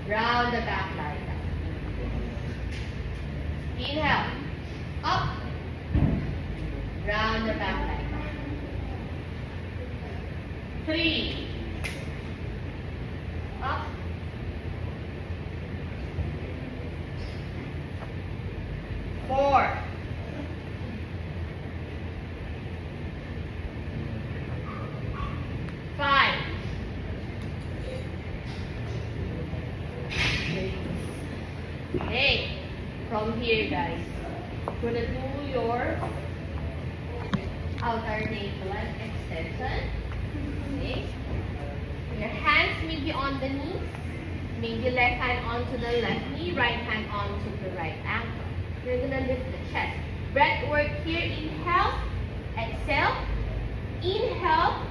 Round the back like that. Inhale. Up. Round the back like that. 3. Up. 4. 5. Okay, from here guys, we're gonna do your alternate leg extension. Okay, your hands may be on the knees, maybe left hand onto the left knee, right hand onto the right ankle. You're gonna lift the chest. Breath work here. Inhale, exhale, inhale,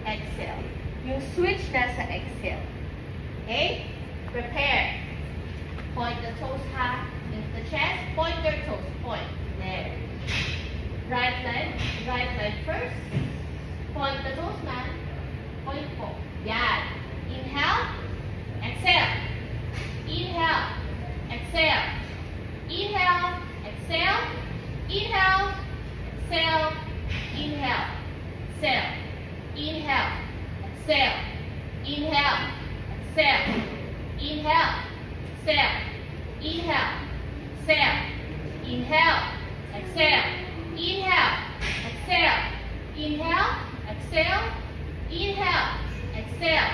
exhale. Yung switch nasa exhale. Okay, prepare. Point the toes high, lift the chest, point your toes, point. There. Right leg first. Point the toes man, point po. Yan. Inhale, exhale. Inhale, exhale. Inhale, exhale. Inhale, exhale. Inhale, exhale. Inhale, exhale. Inhale, exhale. Inhale. Exhale, inhale, exhale, inhale, exhale, inhale, exhale, inhale, exhale, inhale, exhale,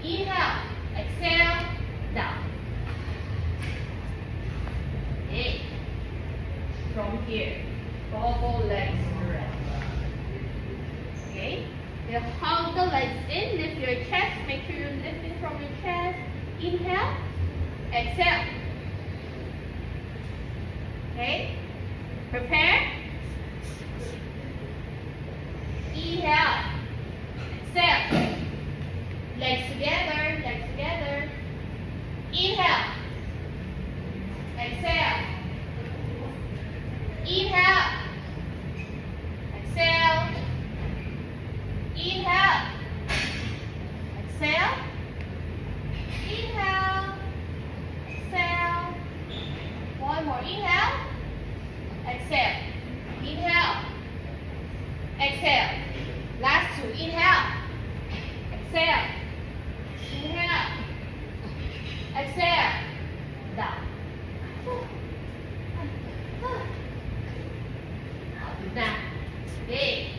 inhale, exhale, down. Okay. From here, elbow, legs, rest. Okay. You hug the legs in, lift your chest, make sure you're lifting from your chest. Inhale. Exhale. Okay. Prepare. Inhale. Exhale. Legs together. Legs together. Inhale. Exhale. Inhale. Exhale. Inhale. Exhale. Inhale. Exhale. One more. Inhale. Exhale. Inhale. Exhale. Last two. Inhale. Exhale. Inhale. Exhale. Down. Now, okay.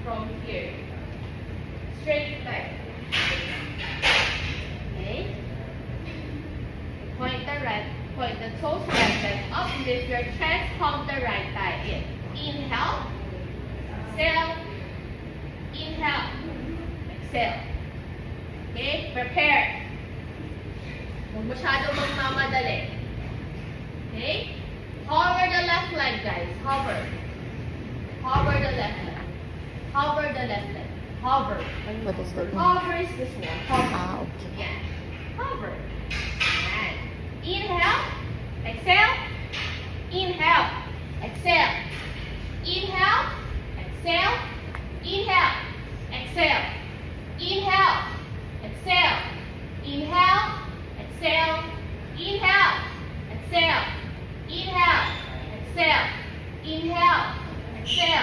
From here. Straight leg. Okay. Point the toes right leg up, lift your chest, hug the right thigh in. Inhale, exhale, inhale, exhale. Okay, prepare. Huwag masyado magmamadali. Okay, hover the left leg guys, hover. Hover the left leg. Hover the left leg. Hover. What is that? Hover is this one. Hover. Okay. Yeah. Hover. Right. Inhale. Exhale. Inhale. Exhale. Inhale. Exhale. Inhale. Exhale. Inhale. Exhale. Inhale. Exhale. Inhale. Exhale. Inhale. Exhale. Inhale. Exhale.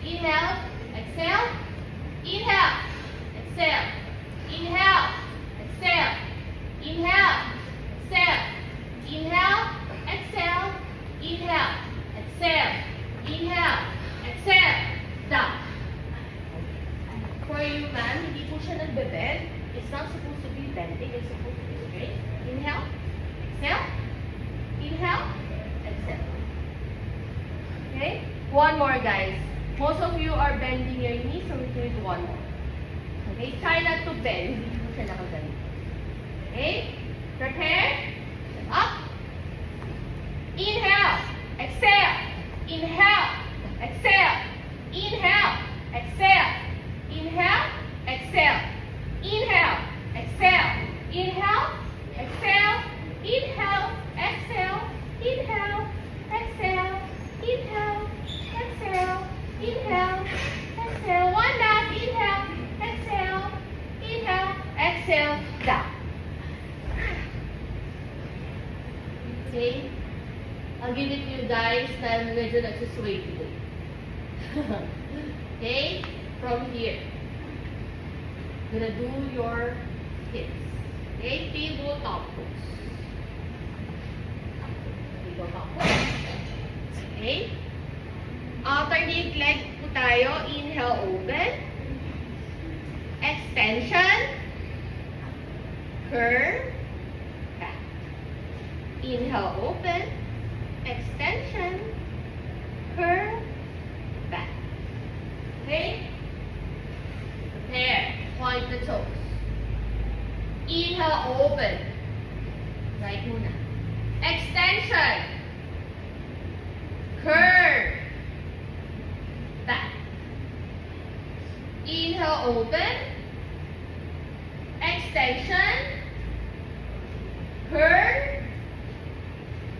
Inhale. Exhale. Inhale. Exhale. Inhale. Exhale. Inhale. Exhale. Inhale. Exhale. Inhale. Exhale. Inhale. Exhale. Down. For you, ma'am, hindi po siya nagbe-bend. It's not supposed to be bending. It's supposed to be straight. Inhale. Exhale. Inhale. Exhale. Okay? One more, guys. Most of you are bending your knees, so we're doing one more. Okay? Try not to bend. Hindi mo siya nakaganito. Okay? Prepare. Up. Inhale. Exhale. Inhale. Exhale. Inhale. Exhale. Inhale. Exhale. Inhale. Exhale. Inhale. Exhale. Inhale. Exhale. Inhale. Exhale. Inhale. Exhale. Inhale. Exhale. One last. Inhale. Exhale. Inhale. Exhale. Down. Ang gilid nyo guys na medyo nagsusway today. Okay? From here. Gonna do your hips. Okay? Tabletop pose. Tabletop pose. Okay? Alternate leg po tayo. Inhale, open. Extension. Curve. Back. Inhale, open. Extension. Curve. Back. Okay? Prepare. Point the toes. Inhale, open. Right muna. Extension. Curve. Back. Inhale, open. Extension. Curve.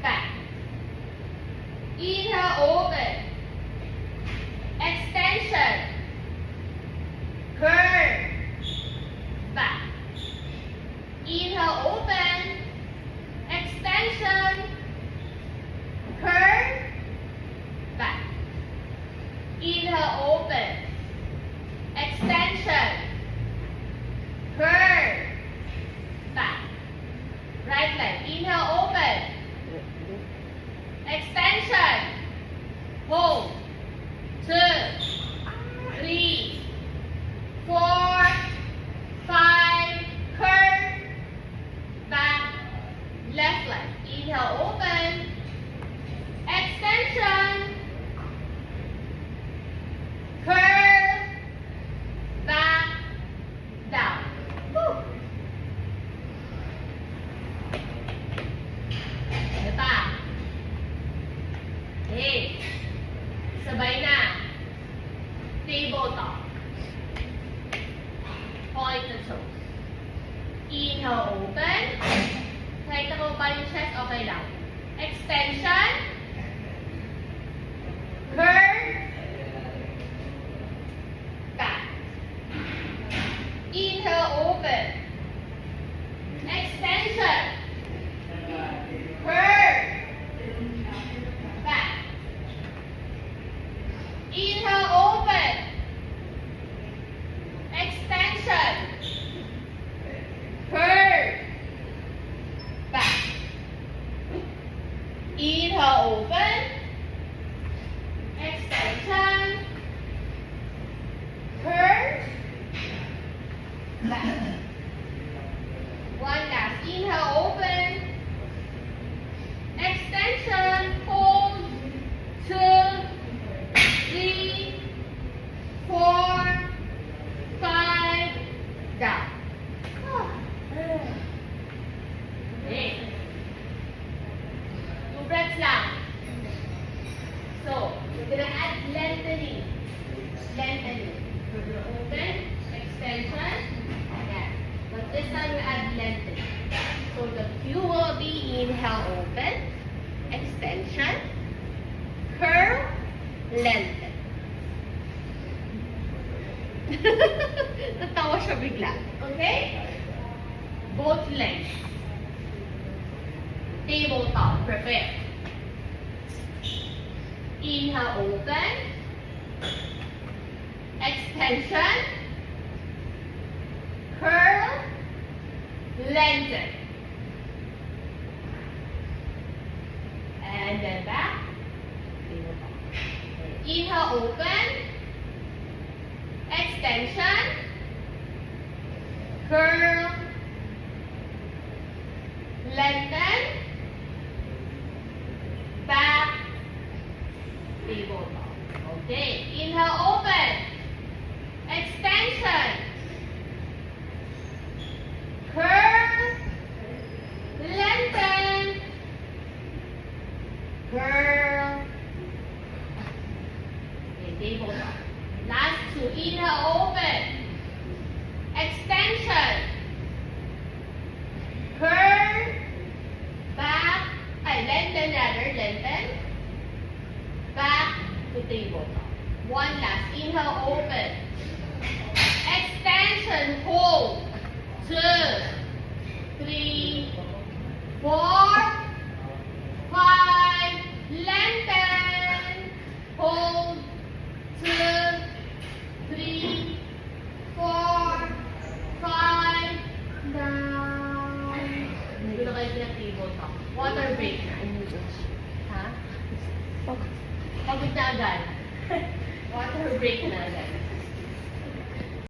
Back. Inhale, open. Extension. Curve. Back. Inhale, open. Extension. Curve. Back. Inhale, open. Extension. Curve. Back. Right leg. Inhale, open. Extension. Hold. 2, 3, 4, 5. Curve. Back. Left leg. Inhale, open. Extension. Curve. Back. Down. Woo. Ano pa? Okay. Sabay na. Tabletop. Point the toes. Inhale, open. Kahit ako pa yung chest, okay lang. Extension. Curve. Back. Inhale, open. Extension. Curve. Back. Inhale, open. Extension. Curve. Back. Inhale, open. Extension. Curve. Back. One last. Inhale, open. Extension. Hold. 2, 3, 4, 5. Down. Okay. 2 breaths lang. So, we're gonna add lengthening. Lengthening. We're gonna open, extension, again. But this time we add lengthening. So the cue will be inhale, open, extension, curl, lengthen. Natawa siya bigla. Okay? Both legs. Tabletop. Prepare. Inhale, open. Extension. Curl. Lengthen. And then back. Tabletop. Inhale, open. Extension. Curl. Lengthen. Back. Tabletop. Okay. Inhale, open. Extension. Curl. Lengthen. Curl. Okay, tabletop. Last 2. Inhale, open. Extension. Curl. Back. Lengthen rather. Lengthen. Back to tabletop. One last. Inhale, open. Extension. Hold. 2, 3, 4, 5. Water break na. Ha? Pagod na agad. Water break na agad.